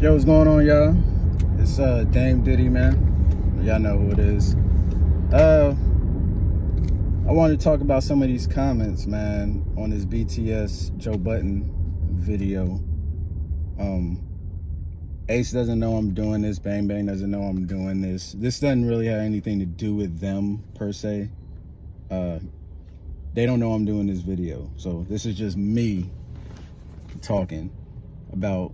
Yo, what's going on, y'all? It's Dame Diddy, man. Y'all know who it is. I want to talk about some of these comments, man, on this BTS Joe Budden video. Ace doesn't know I'm doing this. Bang Bang doesn't know I'm doing this. This doesn't really have anything to do with them, per se. They don't know I'm doing this video. So this is just me talking about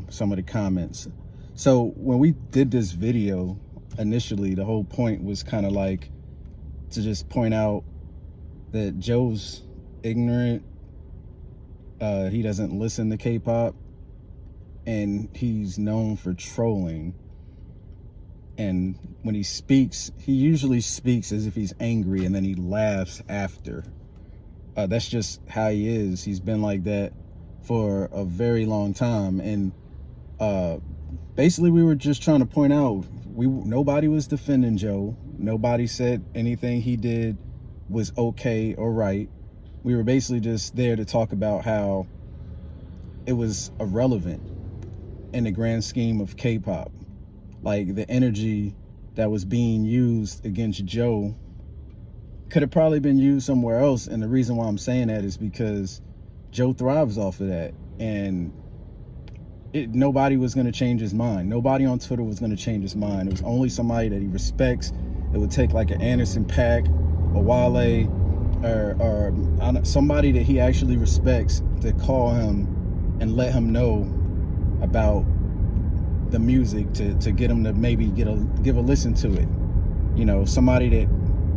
some of the comments. So when we did this video initially, the whole point was kind of like to just point out that Joe's ignorant. He doesn't listen to K-pop, and he's known for trolling. And when he speaks, he usually speaks as if he's angry, and then he laughs after. That's just how he is. He's been like that for a very long time. And basically we were just trying to point out, nobody was defending Joe. Nobody said anything he did was okay or right. We were basically just there to talk about how it was irrelevant in the grand scheme of K-pop. Like, the energy that was being used against Joe could have probably been used somewhere else. And the reason why I'm saying that is because Joe thrives off of that. And nobody was going to change his mind. Nobody on Twitter was going to change his mind. It was only somebody that he respects. It would take like an Anderson .Paak, a Wale, or somebody that he actually respects to call him and let him know about the music, to get him to maybe give a listen to it. You know, somebody that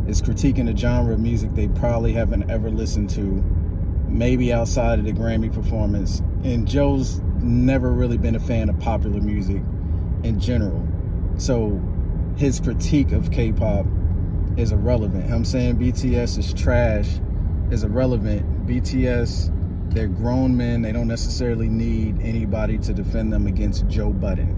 is critiquing a genre of music they probably haven't ever listened to, maybe outside of the Grammy performance. And Joe's never really been a fan of popular music in general. So his critique of K-pop is irrelevant. Him saying BTS is trash is irrelevant. BTS, they're grown men. They don't necessarily need anybody to defend them against Joe Budden.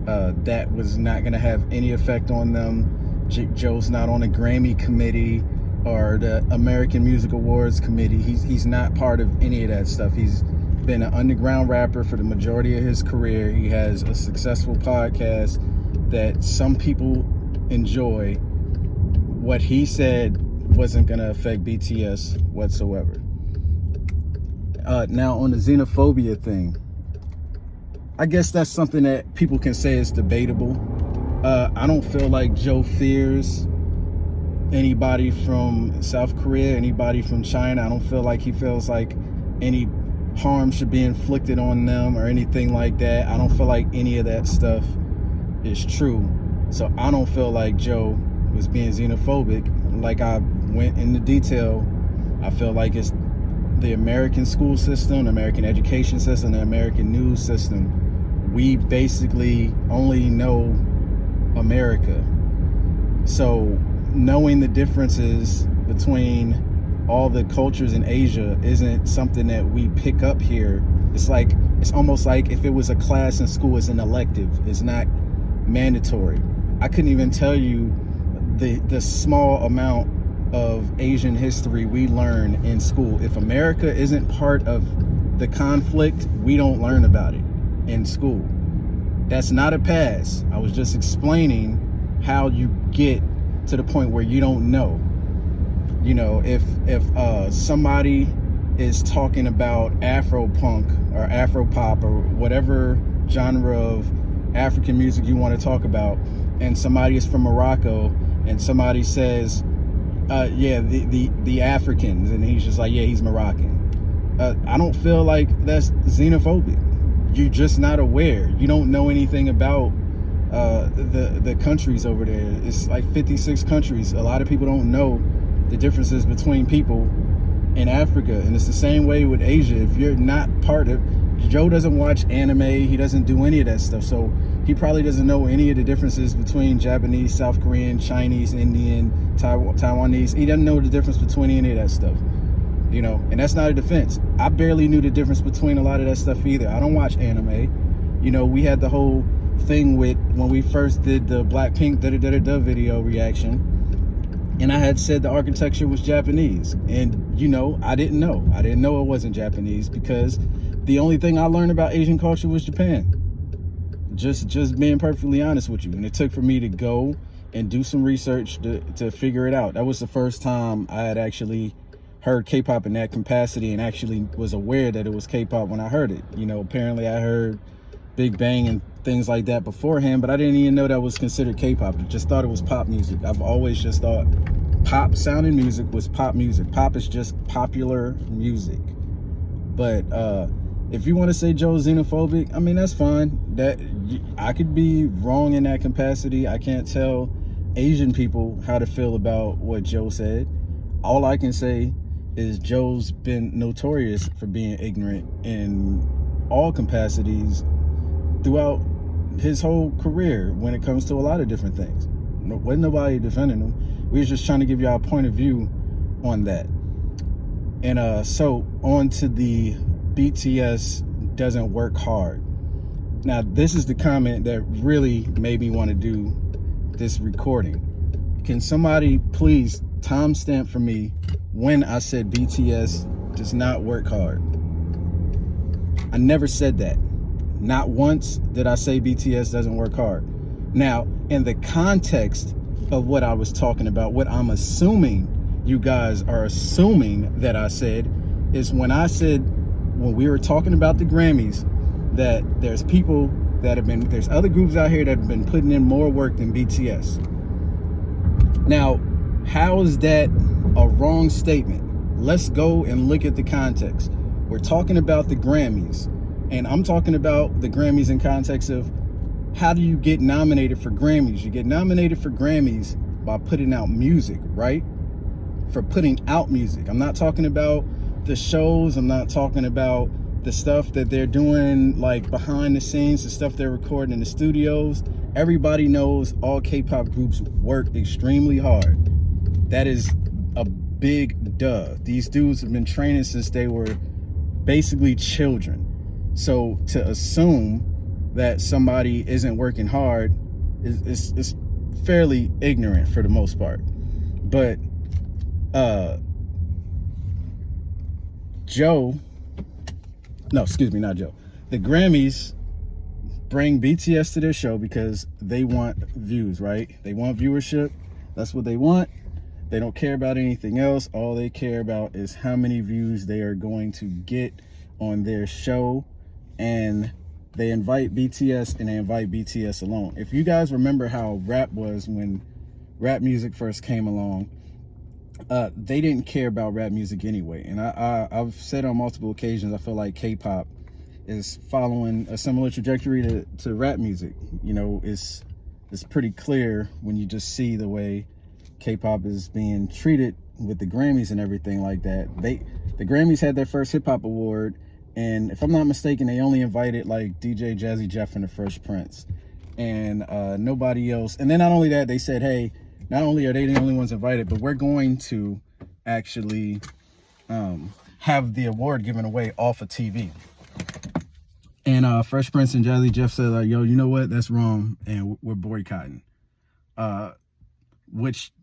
That was not going to have any effect on them. Joe's not on the Grammy committee or the American Music Awards committee. He's not part of any of that stuff. He's been an underground rapper for the majority of his career. He has a successful podcast that some people enjoy. What he said wasn't going to affect BTS whatsoever. Now, on the xenophobia thing, I guess that's something that people can say is debatable. I don't feel like Joe fears anybody from South Korea, anybody from China. I don't feel like he feels like any harm should be inflicted on them or anything like that. I don't feel like any of that stuff is true. So I don't feel like Joe was being xenophobic. Like I went into detail, I feel like it's the American school system, the American education system, the American news system. We basically only know America. So knowing the differences between all the cultures in Asia isn't something that we pick up here. It's almost like if it was a class in school, it's an elective. It's not mandatory. I couldn't even tell you the small amount of Asian history we learn in school. If America isn't part of the conflict, we don't learn about it in school. That's not a pass. I was just explaining how you get to the point where you don't know. You know, if somebody is talking about Afro-punk or Afro-pop or whatever genre of African music you want to talk about, and somebody is from Morocco and somebody says, yeah, the Africans, and he's just like, yeah, he's Moroccan. I don't feel like that's xenophobic. You're just not aware. You don't know anything about the countries over there. It's like 56 countries. A lot of people don't know the differences between people in Africa, and it's the same way with Asia. If you're not part of, Joe doesn't watch anime, he doesn't do any of that stuff, so he probably doesn't know any of the differences between Japanese, South Korean, Chinese, Indian, Taiwanese. He doesn't know the difference between any of that stuff, you know. And that's not a defense. I barely knew the difference between a lot of that stuff either. I don't watch anime. You know, we had the whole thing with when we first did the Blackpink da-da-da-da video reaction, and I had said the architecture was Japanese, and you know, I didn't know it wasn't Japanese, because the only thing I learned about Asian culture was Japan. just being perfectly honest with you. And it took for me to go and do some research to figure it out. That was the first time I had actually heard K-pop in that capacity, and actually was aware that it was K-pop when I heard it. You know, apparently I heard Big Bang and things like that beforehand, but I didn't even know that was considered K-pop. I just thought it was pop music. I've always just thought pop sounding music was pop music. Pop is just popular music. But if you want to say Joe's xenophobic, I mean, that's fine. That I could be wrong in that capacity. I can't tell Asian people how to feel about what Joe said. All I can say is Joe's been notorious for being ignorant in all capacities throughout his whole career when it comes to a lot of different things. Wasn't nobody defending him. We was just trying to give you our point of view on that. And so on to the BTS doesn't work hard. Now, this is the comment that really made me want to do this recording. Can somebody please timestamp for me when I said BTS does not work hard? I never said that. Not once did I say BTS doesn't work hard. Now, in the context of what I was talking about, what I'm assuming you guys are assuming that I said is when I said, when we were talking about the Grammys, that there's people that have been, there's other groups out here that have been putting in more work than BTS. Now, how is that a wrong statement? Let's go and look at the context. We're talking about the Grammys, and I'm talking about the Grammys in context of how do you get nominated for Grammys? You get nominated for Grammys by putting out music, right? For putting out music. I'm not talking about the shows. I'm not talking about the stuff that they're doing like behind the scenes, the stuff they're recording in the studios. Everybody knows all K-pop groups work extremely hard. That is a big duh. These dudes have been training since they were basically children. So to assume that somebody isn't working hard is fairly ignorant for the most part. But not Joe. The Grammys bring BTS to their show because they want views, right? They want viewership. That's what they want. They don't care about anything else. All they care about is how many views they are going to get on their show. And they invite BTS, and they invite BTS alone. If you guys remember how rap was when rap music first came along, they didn't care about rap music anyway. And I've said on multiple occasions, I feel like K-pop is following a similar trajectory to rap music. You know, it's pretty clear when you just see the way K-pop is being treated with the Grammys and everything like that. The Grammys had their first hip hop award, and if I'm not mistaken, they only invited like DJ Jazzy Jeff and the Fresh Prince, and nobody else. And then not only that, they said, hey, not only are they the only ones invited, but we're going to actually have the award given away off of TV. And Fresh Prince and Jazzy Jeff said, like, yo, you know what? That's wrong, and we're boycotting. Which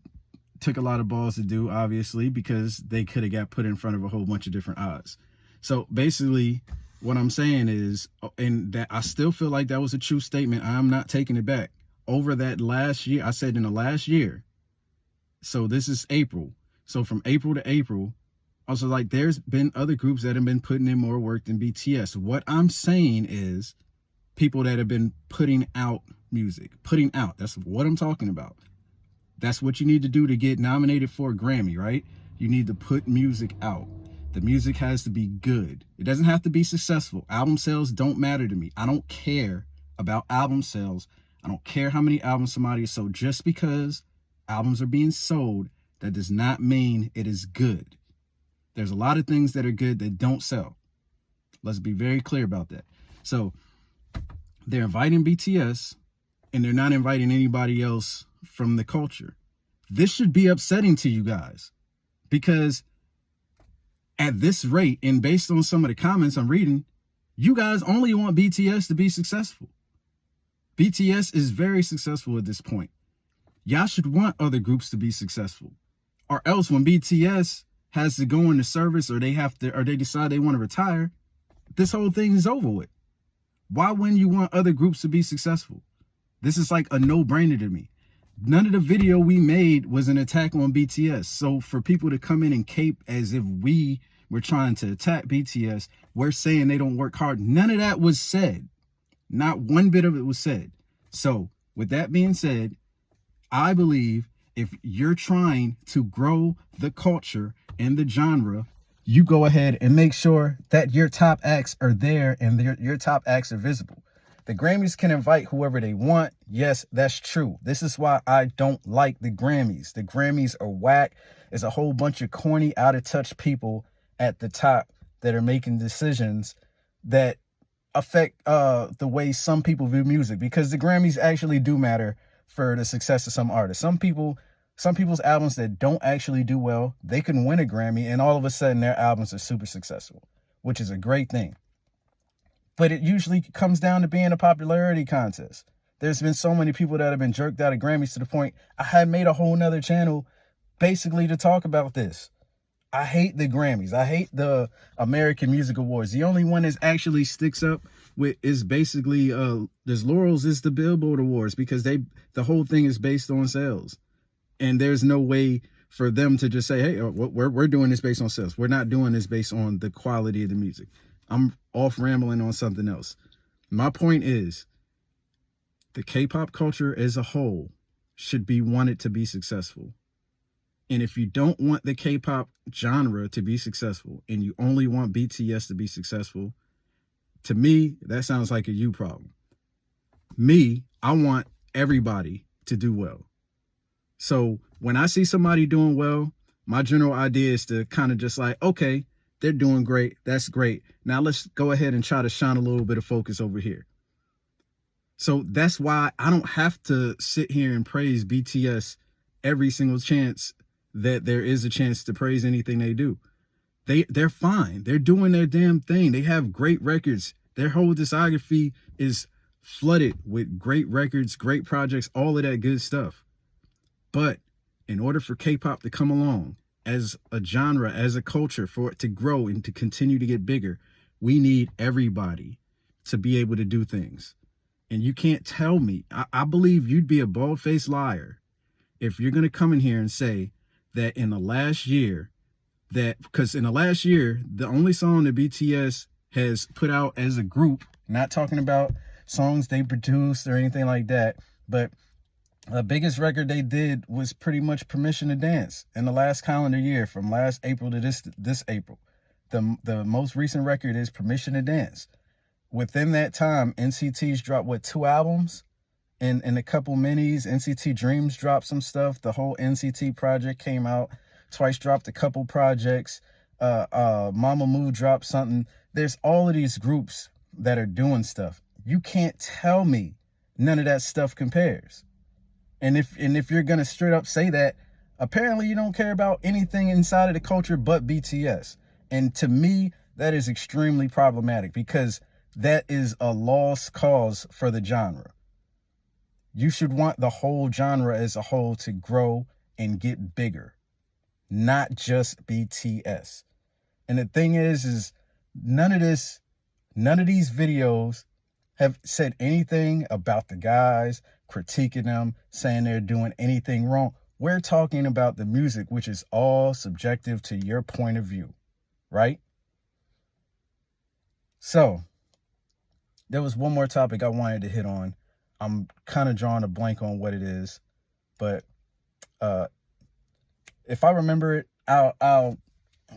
took a lot of balls to do, obviously, because they could have got put in front of a whole bunch of different odds. So basically, what I'm saying is, and that I still feel like that was a true statement. I'm not taking it back. Over that last year, I said in the last year, so this is April. So from April to April, I was like, there's been other groups that have been putting in more work than BTS. What I'm saying is people that have been putting out music, putting out. That's what I'm talking about. That's what you need to do to get nominated for a Grammy, right? You need to put music out. The music has to be good. It doesn't have to be successful. Album sales don't matter to me. I don't care about album sales. I don't care how many albums somebody has sold. Just because albums are being sold, that does not mean it is good. There's a lot of things that are good that don't sell. Let's be very clear about that. So they're inviting BTS, and they're not inviting anybody else from the culture. This should be upsetting to you guys, because at this rate, and based on some of the comments I'm reading, you guys only want BTS to be successful. BTS is very successful at this point. Y'all should want other groups to be successful, or else when BTS has to go into service, or they decide they want to retire, this whole thing is over with. Why wouldn't you want other groups to be successful? This is like a no-brainer to me. None of the video we made was an attack on BTS. So for people to come in and cape as if we were trying to attack BTS, we're saying they don't work hard. None of that was said. Not one bit of it was said. So with that being said, I believe if you're trying to grow the culture and the genre, you go ahead and make sure that your top acts are there and your top acts are visible. The Grammys can invite whoever they want. Yes, that's true. This is why I don't like the Grammys. The Grammys are whack. There's a whole bunch of corny, out of touch people at the top that are making decisions that affect the way some people view music, because the Grammys actually do matter for the success of some artists. Some people's albums that don't actually do well, they can win a Grammy and all of a sudden their albums are super successful, which is a great thing. But it usually comes down to being a popularity contest. There's been so many people that have been jerked out of Grammys to the point I had made a whole nother channel basically to talk about this. I hate the Grammys. I hate the American Music Awards. The only one that actually sticks up with is basically there's laurels is the Billboard Awards, because the whole thing is based on sales. And there's no way for them to just say, hey, we're doing this based on sales. We're not doing this based on the quality of the music. I'm off rambling on something else. My point is, the K-pop culture as a whole should be wanted to be successful. And if you don't want the K-pop genre to be successful and you only want BTS to be successful, to me, that sounds like a you problem. Me, I want everybody to do well. So when I see somebody doing well, my general idea is to kind of just like, okay, they're doing great. That's great. Now let's go ahead and try to shine a little bit of focus over here. So that's why I don't have to sit here and praise BTS every single chance that there is a chance to praise anything they do. They're fine. They're doing their damn thing. They have great records. Their whole discography is flooded with great records, great projects, all of that good stuff. But in order for K-pop to come along as a genre, as a culture, for it to grow and to continue to get bigger, we need everybody to be able to do things. And you can't tell me, I believe you'd be a bald-faced liar if you're going to come in here and say that in the last year, because in the last year, the only song that BTS has put out as a group, not talking about songs they produced or anything like that, but the biggest record they did was pretty much Permission to Dance in the last calendar year, from last April to this April. The most recent record is Permission to Dance. Within that time, NCT's dropped, 2 albums and a couple minis. NCT Dreams dropped some stuff. The whole NCT project came out. Twice dropped a couple projects. Mamamoo dropped something. There's all of these groups that are doing stuff. You can't tell me none of that stuff compares. And if you're gonna straight up say that, apparently you don't care about anything inside of the culture but BTS. And to me, that is extremely problematic, because that is a lost cause for the genre. You should want the whole genre as a whole to grow and get bigger, not just BTS. And the thing is none of these videos have said anything about the guys, critiquing them, saying they're doing anything wrong. We're talking about the music, which is all subjective to your point of view, right? So there was one more topic I wanted to hit on. I'm kind of drawing a blank on what it is, but if I remember it, I'll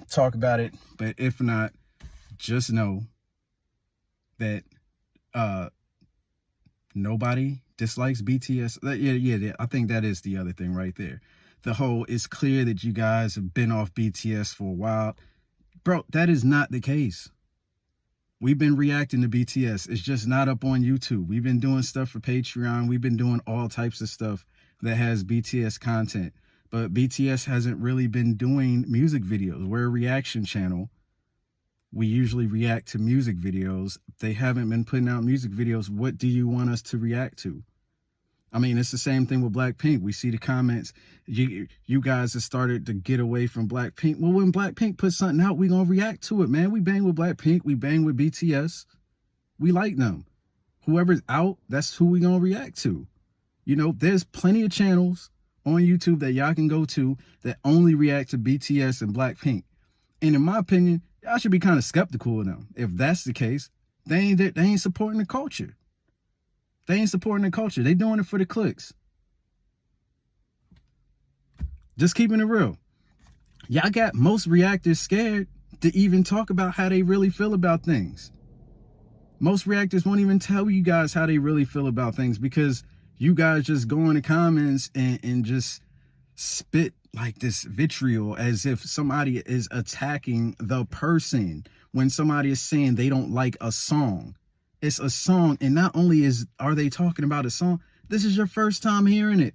talk about it. But if not, just know that nobody dislikes BTS. Yeah, I think that is the other thing right there. The whole, it's clear that you guys have been off BTS for a while. Bro, that is not the case. We've been reacting to BTS. It's just not up on YouTube. We've been doing stuff for Patreon. We've been doing all types of stuff that has BTS content. But BTS hasn't really been doing music videos. We're a reaction channel. We usually react to music videos. They haven't been putting out music videos. What do you want us to react to? I mean, it's the same thing with Blackpink. We see the comments. You guys have started to get away from Blackpink. Well, when Blackpink puts something out, we're going to react to it, man. We bang with Blackpink. We bang with BTS. We like them. Whoever's out, that's who we gonna react to. You know, there's plenty of channels on YouTube that y'all can go to that only react to BTS and Blackpink. And in my opinion, y'all should be kind of skeptical of them. If that's the case, they ain't supporting the culture. They ain't supporting the culture. They doing it for the clicks. Just keeping it real. Y'all got most reactors scared to even talk about how they really feel about things. Most reactors won't even tell you guys how they really feel about things because you guys just go in the comments and just spit like this vitriol as if somebody is attacking the person when somebody is saying they don't like a song. It's a song, and not only are they talking about a song, this is your first time hearing it.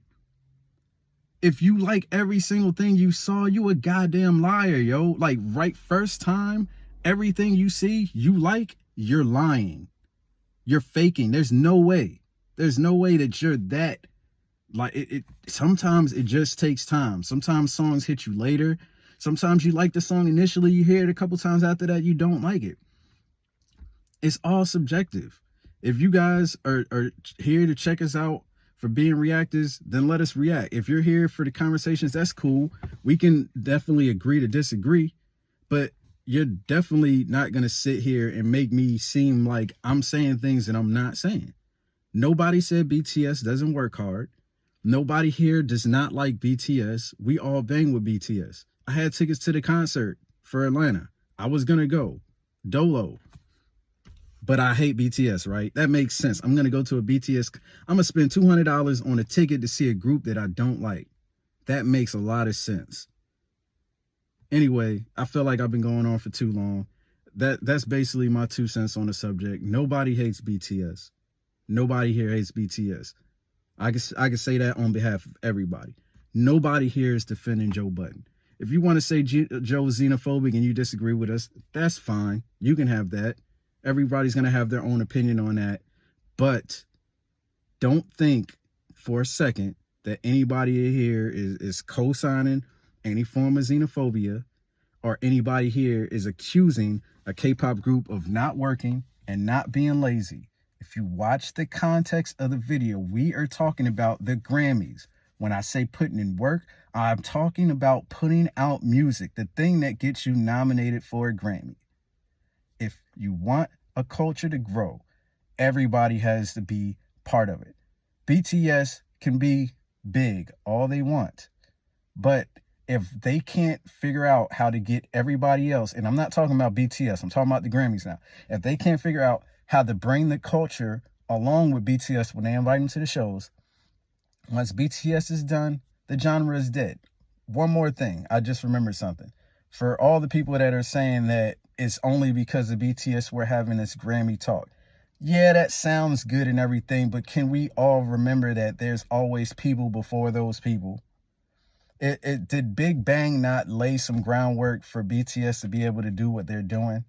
If you like every single thing you saw, you a goddamn liar, yo. Like, right first time, everything you see, you like, you're lying. You're faking. There's no way. There's no way that you're that. Like, sometimes it just takes time. Sometimes songs hit you later. Sometimes you like the song initially, you hear it a couple times after that, you don't like it. It's all subjective. If you guys are here to check us out for being reactors, then let us react. If you're here for the conversations, that's cool. We can definitely agree to disagree, but you're definitely not going to sit here and make me seem like I'm saying things that I'm not saying. Nobody said BTS doesn't work hard. Nobody here does not like BTS. We all bang with BTS. I had tickets to the concert for Atlanta. I was going to go. Dolo. But I hate BTS, right? That makes sense. I'm going to go to a BTS. I'm going to spend $200 on a ticket to see a group that I don't like. That makes a lot of sense. Anyway, I feel like I've been going on for too long. That's basically my 2 cents on the subject. Nobody hates BTS. Nobody here hates BTS. I can say that on behalf of everybody. Nobody here is defending Joe Budden. If you want to say Joe's xenophobic and you disagree with us, that's fine. You can have that. Everybody's going to have their own opinion on that. But don't think for a second that anybody here is co-signing any form of xenophobia, or anybody here is accusing a K-pop group of not working and not being lazy. If you watch the context of the video, we are talking about the Grammys. When I say putting in work, I'm talking about putting out music, the thing that gets you nominated for a Grammy. If you want a culture to grow, everybody has to be part of it. BTS can be big all they want, but if they can't figure out how to get everybody else, and I'm not talking about BTS, I'm talking about the Grammys now. If they can't figure out how to bring the culture along with BTS when they invite them to the shows, once BTS is done, the genre is dead. One more thing, I just remembered something. For all the people that are saying that it's only because of BTS we're having this Grammy talk. Yeah, that sounds good and everything, but can we all remember that there's always people before those people? Did Big Bang not lay some groundwork for BTS to be able to do what they're doing?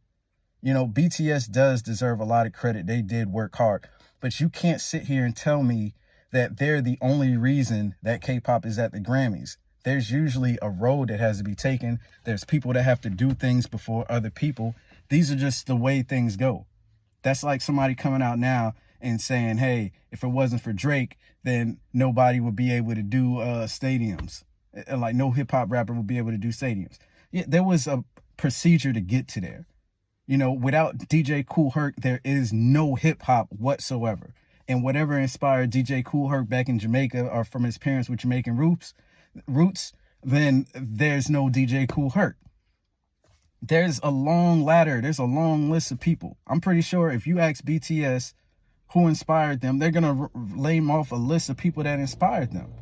You know, BTS does deserve a lot of credit. They did work hard, but you can't sit here and tell me that they're the only reason that K-pop is at the Grammys. There's usually a road that has to be taken. There's people that have to do things before other people. These are just the way things go. That's like somebody coming out now and saying, hey, if it wasn't for Drake, then nobody would be able to do stadiums. Like no hip hop rapper would be able to do stadiums. Yeah, there was a procedure to get to there. You know, without DJ Kool Herc, there is no hip hop whatsoever. And whatever inspired DJ Kool Herc back in Jamaica or from his parents with Jamaican roots, then there's no DJ Kool Herc. There's a long ladder. There's a long list of people. I'm pretty sure if you ask BTS who inspired them, they're going to lay off a list of people that inspired them.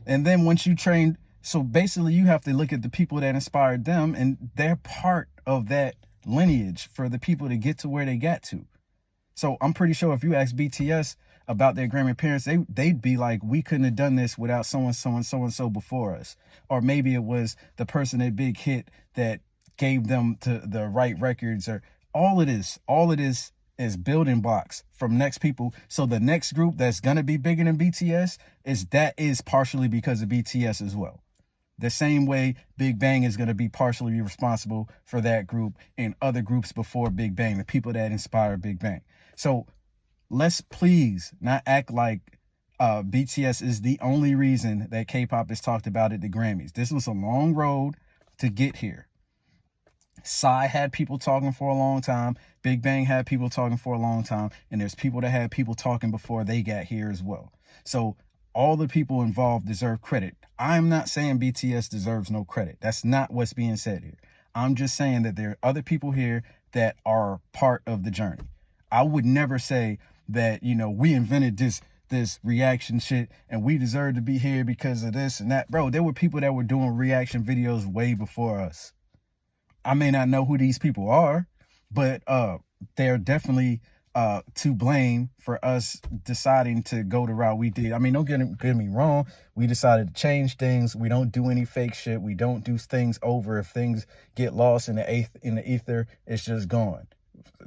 And then once you train, so basically you have to look at the people that inspired them, and they're part of that lineage for the people to get to where they got to. So I'm pretty sure if you ask BTS about their grandparents, they'd be like, we couldn't have done this without so-and-so before us. Or maybe it was the person at Big Hit that gave them to the right records. Or all it is building blocks from next people. So the next group that's going to be bigger than BTS is partially because of BTS as well. The same way Big Bang is going to be partially responsible for that group and other groups before Big Bang, the people that inspired Big Bang. So let's please not act like BTS is the only reason that K-pop is talked about at the Grammys. This was a long road to get here. Psy had people talking for a long time. Big Bang had people talking for a long time. And there's people that had people talking before they got here as well. So all the people involved deserve credit. I'm not saying BTS deserves no credit. That's not what's being said here. I'm just saying that there are other people here that are part of the journey. I would never say that, you know, we invented this reaction shit and we deserve to be here because of this and that. Bro, there were people that were doing reaction videos way before us. I may not know who these people are, but they're definitely to blame for us deciding to go the route we did. I mean, don't get me wrong. We decided to change things. We don't do any fake shit. We don't do things over. If things get lost in the ether, it's just gone.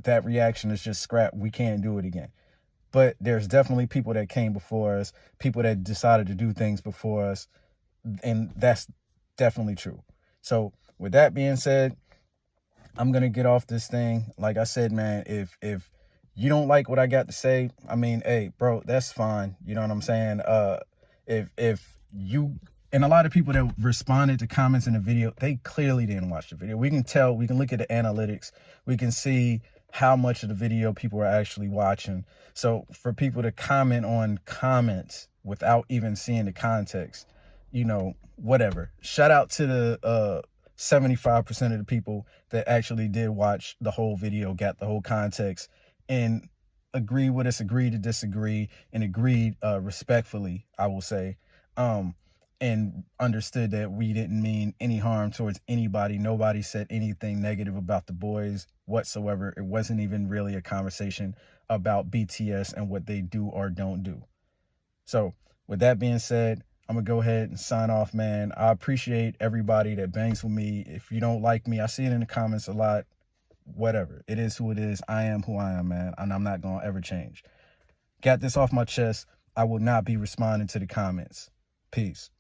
That reaction is just scrapped. We can't do it again. But there's definitely people that came before us, people that decided to do things before us, and that's definitely true. So with that being said, I'm going to get off this thing. Like I said, man, if you don't like what I got to say, I mean, hey, bro, that's fine. You know what I'm saying? If you, and a lot of people that responded to comments in the video, they clearly didn't watch the video. We can tell, we can look at the analytics. We can see how much of the video people are actually watching. So for people to comment on comments without even seeing the context, you know, whatever. Shout out to the 75% of the people that actually did watch the whole video, got the whole context, and agree with us, agree to disagree, and agreed respectfully, I will say, and understood that we didn't mean any harm towards anybody. Nobody said anything negative about the boys whatsoever. It wasn't even really a conversation about BTS and what they do or don't do. So with that being said, I'm going to go ahead and sign off, man. I appreciate everybody that bangs with me. If you don't like me, I see it in the comments a lot. Whatever. It is who it is. I am who I am, man. And I'm not going to ever change. Got this off my chest. I will not be responding to the comments. Peace.